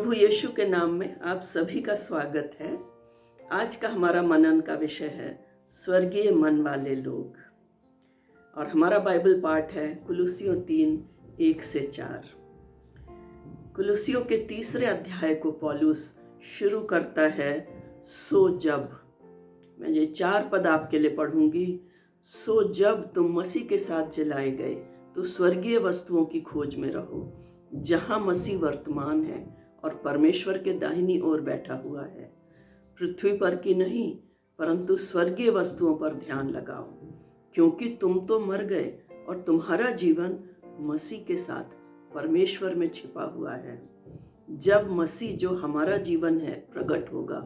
प्रभु यीशु के नाम में आप सभी का स्वागत है। आज का हमारा मनन का विषय है स्वर्गीय मन वाले लोग, और हमारा बाइबल पाठ है कुलुसियों 3:1-4। कुलुसियों के 3 अध्याय को पौलुस शुरू करता है सो जब। मैं ये 4 पद आपके लिए पढ़ूंगी। सो जब तुम मसीह के साथ जलाए गए तो स्वर्गीय वस्तुओं की खोज में रहो, जहां मसीह वर्तमान है और परमेश्वर के दाहिनी ओर बैठा हुआ है। पृथ्वी पर की नहीं परंतु स्वर्गीय वस्तुओं पर ध्यान लगाओ, क्योंकि तुम तो मर गए और तुम्हारा जीवन मसीह के साथ परमेश्वर में छिपा हुआ है। जब मसीह जो हमारा जीवन है प्रकट होगा,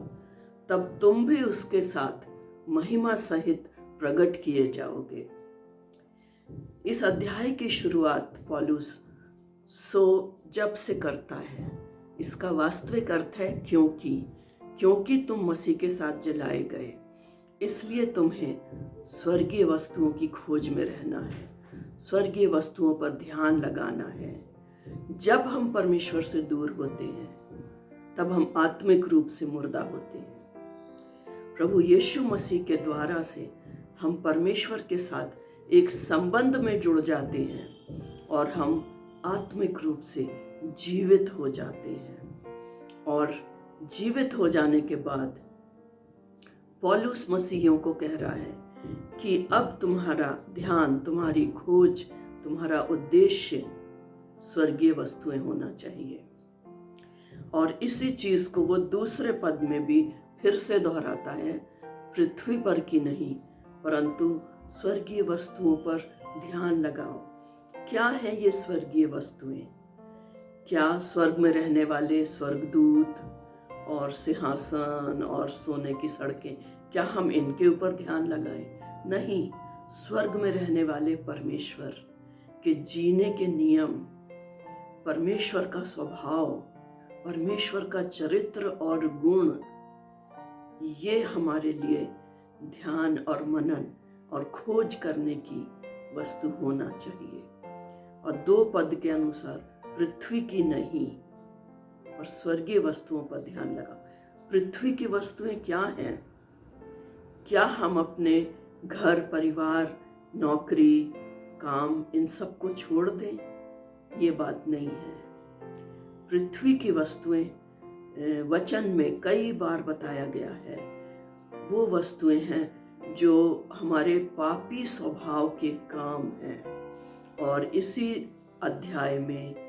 तब तुम भी उसके साथ महिमा सहित प्रकट किए जाओगे। इस अध्याय की शुरुआत पौलुस सो जब से करता है। इसका वास्तविक अर्थ है क्योंकि तुम मसीह के साथ जलाए गए, इसलिए तुम्हें स्वर्गीय वस्तुओं की खोज में रहना है, स्वर्गीय वस्तुओं पर ध्यान लगाना है। जब हम परमेश्वर से दूर होते हैं तब हम आत्मिक रूप से मुर्दा होते हैं। प्रभु यीशु मसीह के द्वारा से हम परमेश्वर के साथ एक संबंध में जुड़ जाते हैं और हम आत्मिक रूप से जीवित हो जाते हैं। और जीवित हो जाने के बाद पौलुस मसीहियों को कह रहा है कि अब तुम्हारा ध्यान, तुम्हारी खोज, तुम्हारा उद्देश्य स्वर्गीय वस्तुएं होना चाहिए। और इसी चीज को वो दूसरे पद में भी फिर से दोहराता है, पृथ्वी पर की नहीं परंतु स्वर्गीय वस्तुओं पर ध्यान लगाओ। क्या है ये स्वर्गीय वस्तुएं? क्या स्वर्ग में रहने वाले स्वर्गदूत और सिंहासन और सोने की सड़कें, क्या हम इनके ऊपर ध्यान लगाएं? नहीं, स्वर्ग में रहने वाले परमेश्वर के जीने के नियम, परमेश्वर का स्वभाव, परमेश्वर का चरित्र और गुण, ये हमारे लिए ध्यान और मनन और खोज करने की वस्तु होना चाहिए। और 2 पद के अनुसार पृथ्वी की नहीं और स्वर्गीय वस्तुओं पर ध्यान लगाओ। पृथ्वी की वस्तुएं क्या हैं? क्या हम अपने घर, परिवार, नौकरी, काम, इन सब को छोड़ दें? ये बात नहीं है। पृथ्वी की वस्तुएं वचन में कई बार बताया गया है, वो वस्तुएं हैं जो हमारे पापी स्वभाव के काम हैं। और इसी अध्याय में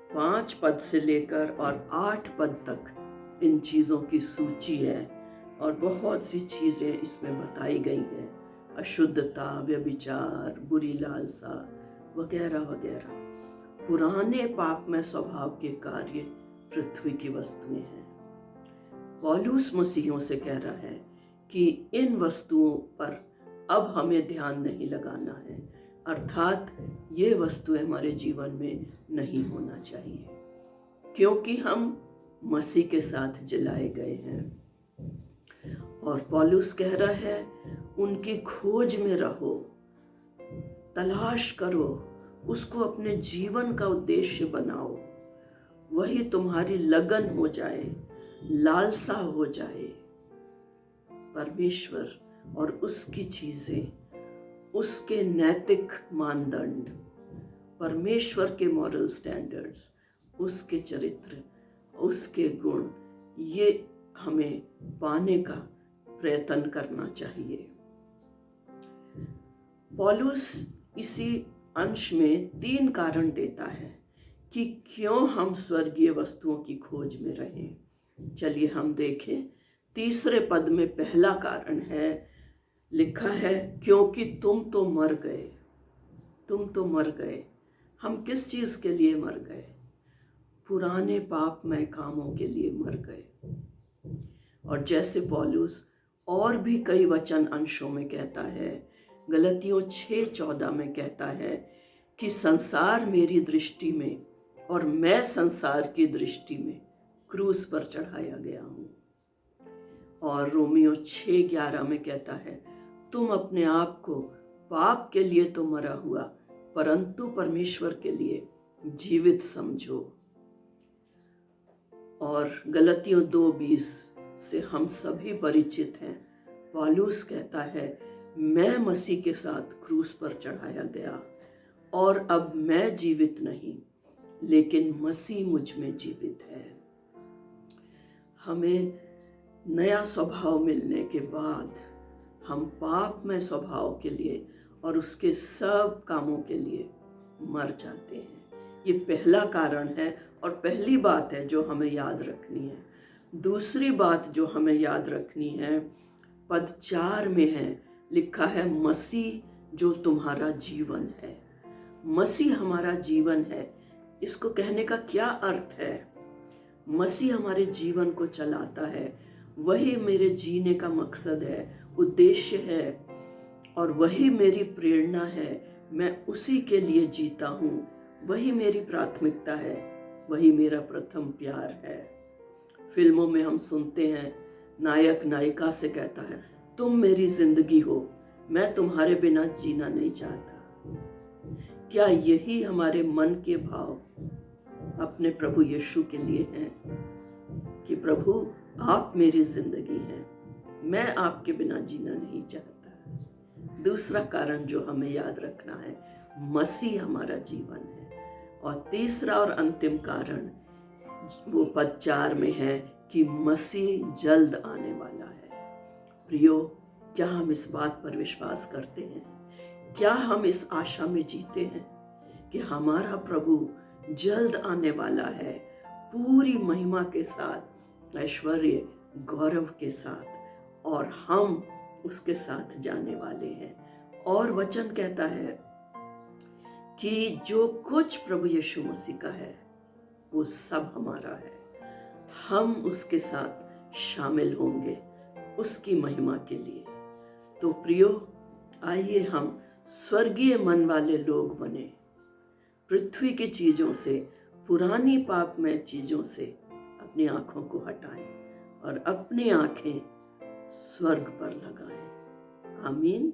5 पद से लेकर और 8 पद तक इन चीजों की सूची है और बहुत सी चीजें इसमें बताई गई हैं। अशुद्धता, व्यभिचार, बुरी लालसा वगैरह वगैरह पुराने पापमय स्वभाव के कार्य पृथ्वी की वस्तुएं हैं। पौलुस मसीहियों से कह रहा है कि इन वस्तुओं पर अब हमें ध्यान नहीं लगाना है, अर्थात ये वस्तुएं हमारे जीवन में नहीं होना चाहिए, क्योंकि हम मसीह के साथ जलाए गए हैं। और पौलुस कह रहा है उनकी खोज में रहो, तलाश करो, उसको अपने जीवन का उद्देश्य बनाओ, वही तुम्हारी लगन हो जाए, लालसा हो जाए। परमेश्वर और उसकी चीजें, उसके नैतिक मानदंड, परमेश्वर के मॉरल स्टैंडर्ड्स, उसके चरित्र, उसके गुण, ये हमें पाने का प्रयत्न करना चाहिए। पौलुस इसी अंश में 3 कारण देता है कि क्यों हम स्वर्गीय वस्तुओं की खोज में रहें। चलिए हम देखें। 3 पद में पहला कारण है, लिखा है क्योंकि तुम तो मर गए। तुम तो मर गए। हम किस चीज के लिए मर गए? पुराने पापमय कामों के लिए मर गए। और जैसे पौलुस और भी कई वचन अंशों में कहता है, गलतियों 6:14 में कहता है कि संसार मेरी दृष्टि में और मैं संसार की दृष्टि में क्रूस पर चढ़ाया गया हूं। और रोमियो 6:11 में कहता है, तुम अपने आप को पाप के लिए तो मरा हुआ परंतु परमेश्वर के लिए जीवित समझो। और गलतियों 2:20 से हम सभी परिचित हैं। पौलुस कहता है, मैं मसीह के साथ क्रूस पर चढ़ाया गया और अब मैं जीवित नहीं, लेकिन मसीह मुझ में जीवित है। हमें नया स्वभाव मिलने के बाद हम पापमय स्वभाव के लिए और उसके सब कामों के लिए मर जाते हैं। ये पहला कारण है और पहली बात है जो हमें याद रखनी है। दूसरी बात जो हमें याद रखनी है, पद 4 में है, लिखा है मसीह जो तुम्हारा जीवन है। मसीह हमारा जीवन है। इसको कहने का क्या अर्थ है? मसीह हमारे जीवन को चलाता है, वही मेरे जीने का मकसद है, उद्देश्य है, और वही मेरी प्रेरणा है। मैं उसी के लिए जीता हूँ, वही मेरी प्राथमिकता है, वही मेरा प्रथम प्यार है। फिल्मों में हम सुनते हैं, नायक नायिका से कहता है, तुम मेरी जिंदगी हो, मैं तुम्हारे बिना जीना नहीं चाहता। क्या यही हमारे मन के भाव अपने प्रभु यीशु के लिए हैं कि प्रभु आप मेरी जिंदगी हैं, मैं आपके बिना जीना नहीं चाहता। दूसरा कारण जो हमें याद रखना है, मसीह हमारा जीवन है। और तीसरा और अंतिम कारण वो पद 4 में है कि मसीह जल्द आने वाला है। प्रियो, क्या हम इस बात पर विश्वास करते हैं? क्या हम इस आशा में जीते हैं कि हमारा प्रभु जल्द आने वाला है, पूरी महिमा के साथ, ऐश्वर्य गौरव के साथ, और हम उसके साथ जाने वाले हैं। और वचन कहता है कि जो कुछ प्रभु यीशु मसीह का है वो सब हमारा है। हम उसके साथ शामिल होंगे उसकी महिमा के लिए। तो प्रियो, आइए हम स्वर्गीय मन वाले लोग बने। पृथ्वी की चीजों से, पुरानी पापमय चीजों से अपनी आंखों को हटाएं और अपनी आंखें स्वर्ग पर लगाएं। आमीन।